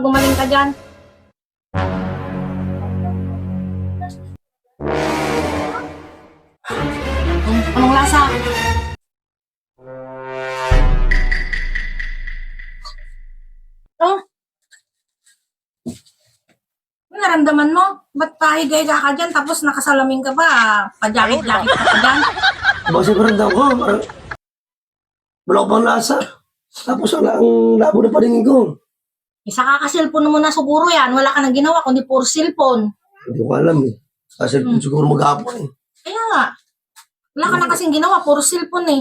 Gumaling ka dyan. Anong lasa? Oh? Ano naramdaman mo? Ba't pahiga-higa ka dyan tapos nakasalamin ka pa? Pajakit-jakit ka pa dyan? Kasi parang ko, parang wala ko pang lasa. Tapos ang labo na paningin ko. Isa ka ka-cellphone mo na siguro yan. Wala ka nang ginawa kundi puro cellphone. Hindi ko alam eh. Kasi siguro maghapon eh. Kaya nga. Wala ka na kasing ginawa. Puro cellphone eh.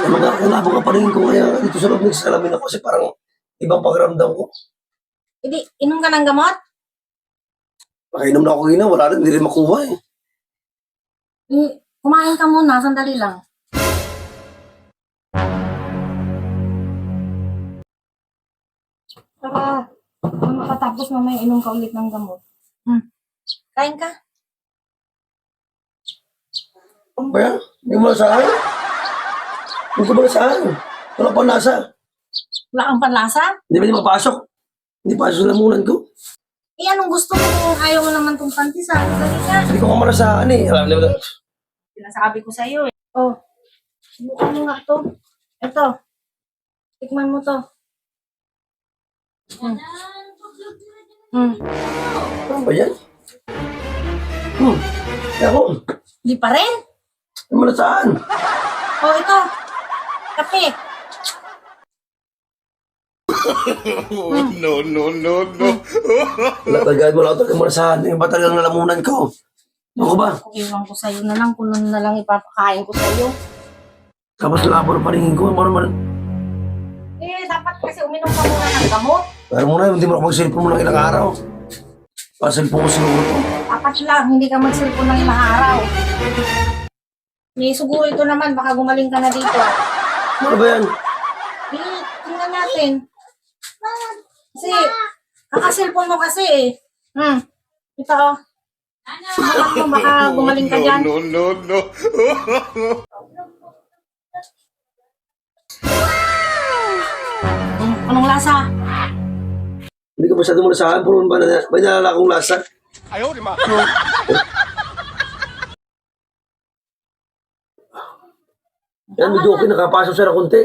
Ang labo ka paningin ko kaya dito sa loob nagsalamin ako kasi parang ibang pakiramdam ko. Hindi, inom ka ng gamot? Nakainom na ako gina, wala rin, hindi rin makuha eh. Kumain ka muna. Sandali lang. Para makatapos mamaya inom ka ulit ng gamot. Kain ka. Ano ba yan? Hindi mo nasahan? Hindi ko ba nasahan? Wala pang lasa. Wala kang panlasa? Hindi ba mapasok? Hindi pasok sa lamunan ko. Eh, anong gusto mo kung ayaw mo naman tong pantisan? Dali ka. Hindi ko kamalasahan eh. Alam niyo ba? Sinasabi ko sa'yo eh. Oh, subukan mo nga to. Ito. Tikman mo to. Ano ba yan? Ako. Di pa rin? Hindi mo nasahan. Oh, ito. Kape. No, no, no, no. Natagad mo lang ito. Hindi mo nasahan. Yung ba talagang nalamunan ko? Ano ko ba? Iwan ko sa'yo na lang kung ano na lang ipapakain ko sa'yo. Tapos labo na paningin ko. Ano Eh, dapat kasi uminom ka muna ng gamot. Pero muna, hindi mo ako mag-cellphone mo ng ilang araw. Pa-cellphone ko siguro to. Dapat lang, hindi ka mag-cellphone ng ilang araw. Eh, siguro ito naman, baka gumaling ka na dito. Ano ba yan? Eh, tingnan natin. Kasi, kaka-cellphone mo kasi eh. Ito oh. Baka gumaling ka dyan. No, no, no. Anong lasa? Hindi ko masyado mo nasahan. Puro ba may nalala akong lasa? Ayaw, di ma. Yan, medyo okay. Nakapasok siya na konti.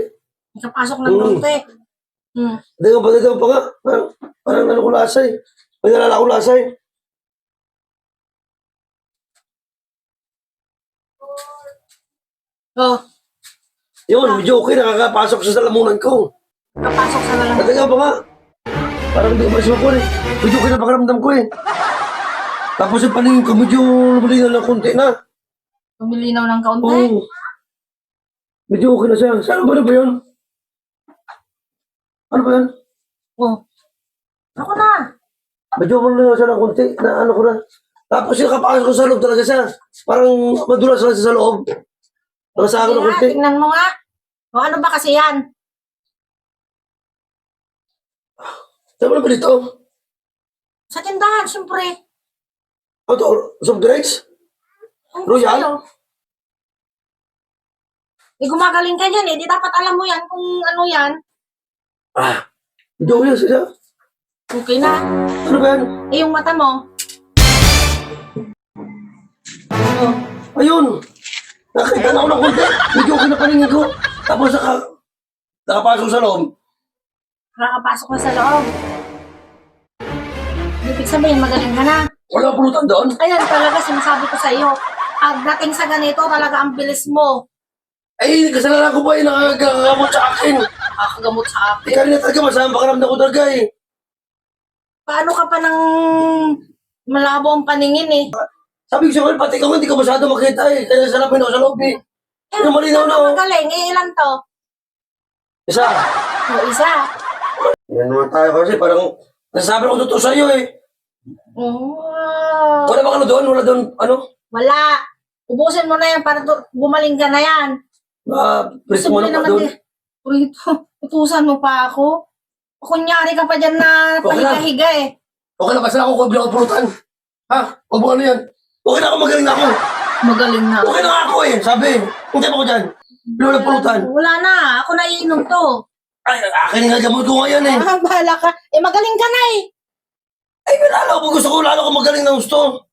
Nakapasok ng konti. Hindi ko pa nga. Parang ano ko lasa eh. May nalala akong lasa eh. Oh, Yun, medyo okay. Nakakapasok siya sa lamunan ko. nakapasok sa lalang. Hindi pa nga. Parang hindi ko masukon eh. Medyo okay na pakiramdam ko eh. Tapos yung paningin ko, medyo lumalina ng konti na. Tumilinaw ng kaunti. Oo. Medyo okay na siya. Saan ba na ba yun? Ano ba yan? Oh. Ako na. Medyo malinaw siya ng konti. Na ano ko na. Tapos yung kapasok ko sa loob talaga siya. Parang madulas lang siya sa loob. Nasa ako ng konti. Tingnan mo nga. O ano ba kasi yan? Saan ba dito? Sa tindahan, siyempre. Ano to? Soft drinks? Ang Royal? gusto. Eh, gumagaling ka dyan eh. Di dapat alam mo yan kung ano yan. Medyo okay na siya. Okay na. Ano ba yan? Eh, yung mata mo. Oh. Ayun! Nakita na ako ng konti. Medyo okay na paningin ko. Tapos nakapasok sa loob. Nakakapasok na sa loob. Ibig sabihin, magaling ka na. Wala pulutan doon. Ayan talaga, sinasabi ko sa iyo. Pagdating sa ganito, talaga ang bilis mo. Ay, kasalanan ko ba yung nakagagamot sa akin? Kakagamot sa akin. Ikaw rin na talaga, masama pakiramdam ko talaga eh. Paano ka pa ng malabo ang paningin eh? Sabi ko siya, pati ikaw hindi ko masyado makita eh. Kaya salapin ako sa loob eh. Ano malinaw na oh. Magaling, eh ilan to? Isa. O, isa. Yan naman tayo kasi parang nasasabi ko totoo sa'yo eh. Oh. Wala bang ano doon? Wala doon, ano? Wala. Ubusin mo na yan para gumaling ka na yan. Presto mo na pa doon. Rito, utusan mo pa ako. Kunyari ka pa dyan na Okay lang. pahiga-higa eh. Okay na, basta ako kung bilang pulutan. Ha? Huwag mo ano yan. Okay na ako, magaling na ako. Magaling na. Okay na nga ako eh, sabi. Hindi pa ko dyan. Bilang pulutan. Wala na. Ako na iinom to. Ay, akin nga gamot ko ngayon eh. Ah, bahala ka. Eh, magaling ka na eh. Ay, lalo ko gusto ko, lalo ko magaling na gusto.